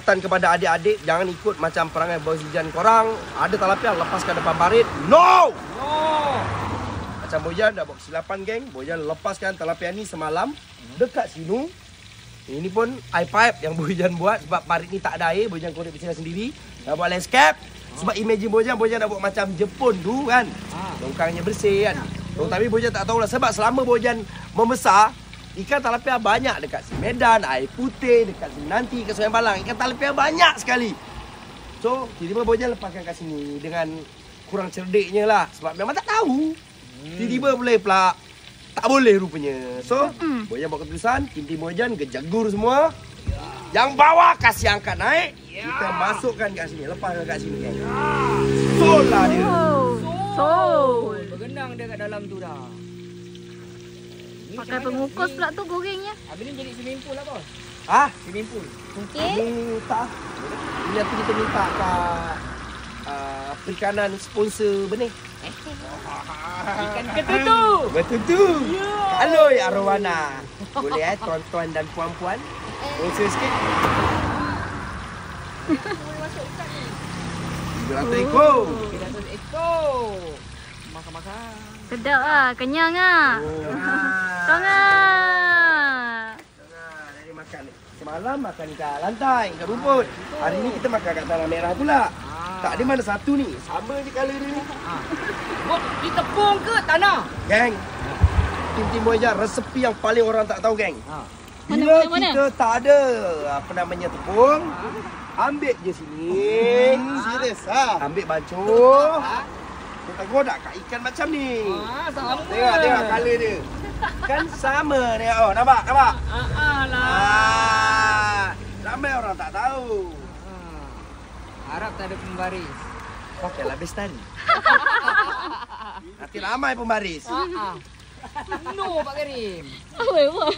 peringatan kepada adik-adik, jangan ikut macam perangai Boy Zijan korang. Ada talapian, lepaskan depan parit. No! Macam Bojan dah buat kesilapan, geng. Bojan lepaskan talapian ni semalam dekat sini. Ini pun air pipe yang Bojan buat sebab parit ni tak ada air. Bojan korek bersinar sendiri. Dah buat landscape. Sebab imagine Bojan dah buat macam Jepun tu kan. Longkangnya bersih kan. Tapi Bojan tak tahulah sebab selama Bojan membesar, ikan talapia banyak dekat si Medan, Air Putih, dekat sini nanti ke Sungai Balang. Ikan talapia banyak sekali. So, tiba-tiba Bojan lepaskan kat sini dengan kurang cerdiknya lah. Sebab memang tak tahu. Tiba-tiba boleh pula tak boleh rupanya. So, Bojan buat keputusan, tim-tim Bojan gejagur semua. Yang bawah kasih angkat naik. Kita masukkan kat sini, lepaskan kat sini kan. Sol lah dia. Sol. Bergenang dia kat dalam tu dah. Pakai pengukus pula tu gorengnya. Habis ni jadi swimming pool lah bos. Ah, Swimming pool. Okey. ini tak. Ini nanti kita minta kat perikanan sponsor benih. Ikan ketutu. Betul tu. Aloi Arwana. Boleh tuan-tuan dan puan-puan. Sponsor sikit. 300 ekor. 300 ekor. Makan-makan. Sedap ah, kenyang ah. Sangat. Dari makan semalam makan kat lantai, kat rumput. Hari ni kita makan kat tanah merah pula. Tak ada mana satu ni. Sama je colour dia ni. Bos, di tepung ke tanah? Geng. Tim-tim Bojan resepi yang paling orang tak tahu, geng. Mana, Bila mana? kita tak ada apa namanya tepung, ambil je sini. Serius ha. Ambil bancuh. Kita godak kat ikan macam ni. Sama. Tengok colour dia. Kan sama ni. Oh, nampak? lah. Ramai orang tak tahu. Harap tak ada pembaris. Pakailah bestari. Nanti ramai pembaris. No Pak Karim. Oh,